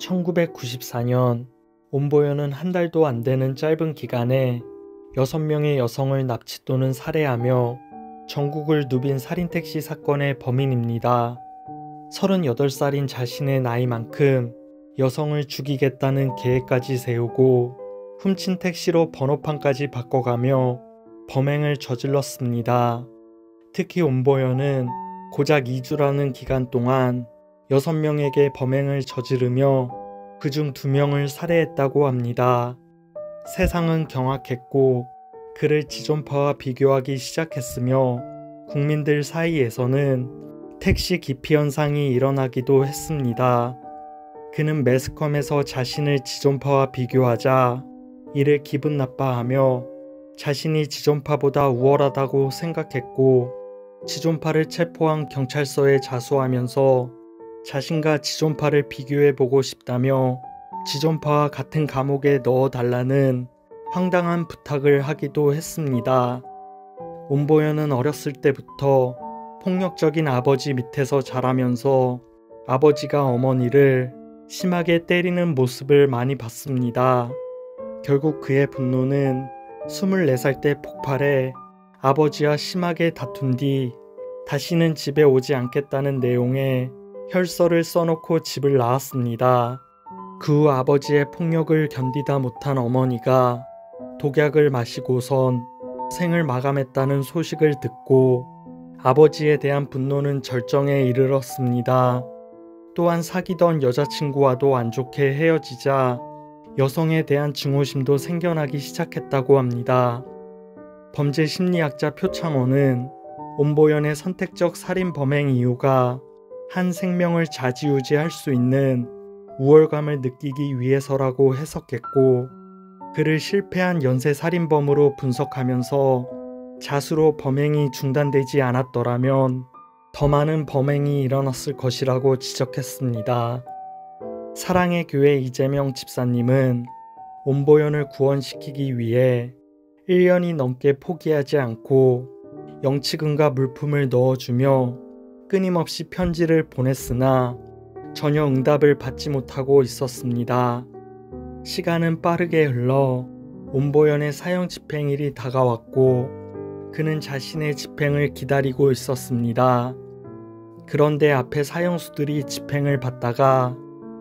1994년 온보연은 한 달도 안 되는 짧은 기간에 6명의 여성을 납치 또는 살해하며 전국을 누빈 살인택시 사건의 범인입니다. 38살인 자신의 나이만큼 여성을 죽이겠다는 계획까지 세우고 훔친 택시로 번호판까지 바꿔가며 범행을 저질렀습니다. 특히 온보연은 고작 2주라는 기간 동안 6명에게 범행을 저지르며 그중 2명을 살해했다고 합니다. 세상은 경악했고 그를 지존파와 비교하기 시작했으며 국민들 사이에서는 택시 기피 현상이 일어나기도 했습니다. 그는 매스컴에서 자신을 지존파와 비교하자 이를 기분 나빠하며 자신이 지존파보다 우월하다고 생각했고 지존파를 체포한 경찰서에 자수하면서 자신과 지존파를 비교해보고 싶다며 지존파와 같은 감옥에 넣어달라는 황당한 부탁을 하기도 했습니다. 온보연은 어렸을 때부터 폭력적인 아버지 밑에서 자라면서 아버지가 어머니를 심하게 때리는 모습을 많이 봤습니다. 결국 그의 분노는 24살 때 폭발해 아버지와 심하게 다툰 뒤 다시는 집에 오지 않겠다는 내용의 혈서를 써놓고 집을 나왔습니다. 그 후 아버지의 폭력을 견디다 못한 어머니가 독약을 마시고선 생을 마감했다는 소식을 듣고 아버지에 대한 분노는 절정에 이르렀습니다. 또한 사귀던 여자친구와도 안 좋게 헤어지자 여성에 대한 증오심도 생겨나기 시작했다고 합니다. 범죄 심리학자 표창원은 온보연의 선택적 살인 범행 이유가 한 생명을 좌지우지할 수 있는 우월감을 느끼기 위해서라고 해석했고 그를 실패한 연쇄살인범으로 분석하면서 자수로 범행이 중단되지 않았더라면 더 많은 범행이 일어났을 것이라고 지적했습니다. 사랑의 교회 이재명 집사님은 온보연을 구원시키기 위해 1년이 넘게 포기하지 않고 영치금과 물품을 넣어주며 끊임없이 편지를 보냈으나 전혀 응답을 받지 못하고 있었습니다. 시간은 빠르게 흘러 온보연의 사형 집행일이 다가왔고 그는 자신의 집행을 기다리고 있었습니다. 그런데 앞에 사형수들이 집행을 받다가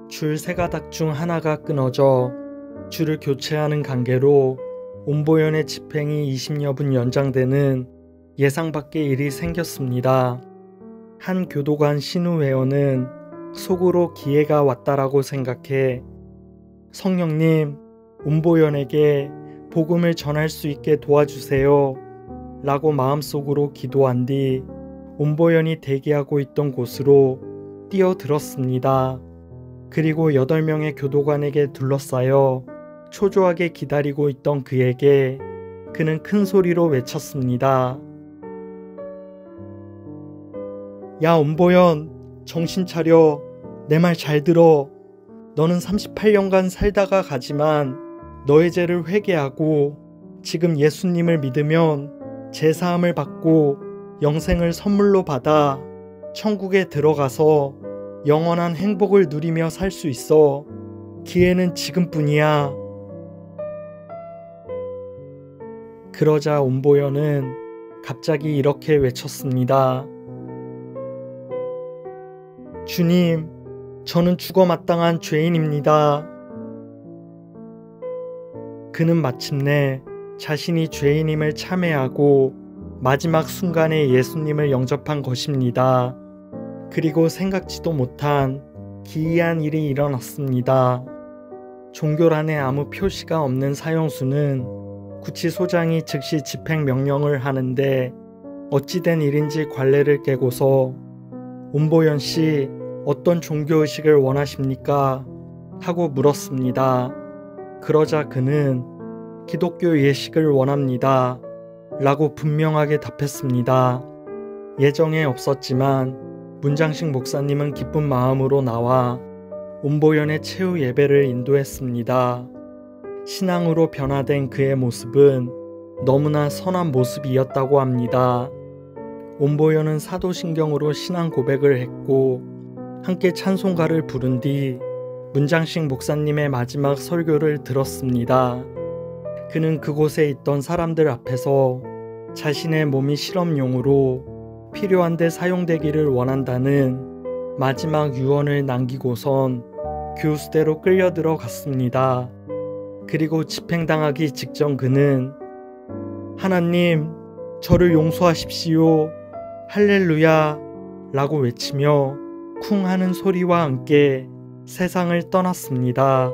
줄 3가닥 중 하나가 끊어져 줄을 교체하는 관계로 온보연의 집행이 20여 분 연장되는 예상 밖의 일이 생겼습니다. 한 교도관 신우회원은 속으로 기회가 왔다라고 생각해 성령님, 온보연에게 복음을 전할 수 있게 도와주세요 라고 마음속으로 기도한 뒤 온보연이 대기하고 있던 곳으로 뛰어들었습니다. 그리고 8명의 교도관에게 둘러싸여 초조하게 기다리고 있던 그에게 그는 큰 소리로 외쳤습니다. 야 온보연, 정신 차려. 내 말 잘 들어. 너는 38년간 살다가 가지만 너의 죄를 회개하고 지금 예수님을 믿으면 제사함을 받고 영생을 선물로 받아 천국에 들어가서 영원한 행복을 누리며 살 수 있어. 기회는 지금뿐이야. 그러자 온보연은 갑자기 이렇게 외쳤습니다. 주님, 저는 죽어 마땅한 죄인입니다. 그는 마침내 자신이 죄인임을 참회하고 마지막 순간에 예수님을 영접한 것입니다. 그리고 생각지도 못한 기이한 일이 일어났습니다. 종교란에 아무 표시가 없는 사형수는 구치소장이 즉시 집행 명령을 하는데 어찌된 일인지 관례를 깨고서 온보연 씨, 어떤 종교의식을 원하십니까? 하고 물었습니다. 그러자 그는 기독교 예식을 원합니다. 라고 분명하게 답했습니다. 예정에 없었지만 문장식 목사님은 기쁜 마음으로 나와 온보연의 최후 예배를 인도했습니다. 신앙으로 변화된 그의 모습은 너무나 선한 모습이었다고 합니다. 온보연은 사도신경으로 신앙 고백을 했고 함께 찬송가를 부른 뒤 문장식 목사님의 마지막 설교를 들었습니다. 그는 그곳에 있던 사람들 앞에서 자신의 몸이 실험용으로 필요한 데 사용되기를 원한다는 마지막 유언을 남기고선 교수대로 끌려 들어갔습니다. 그리고 집행당하기 직전 그는 하나님, 저를 용서하십시오. 할렐루야 라고 외치며 쿵 하는 소리와 함께 세상을 떠났습니다.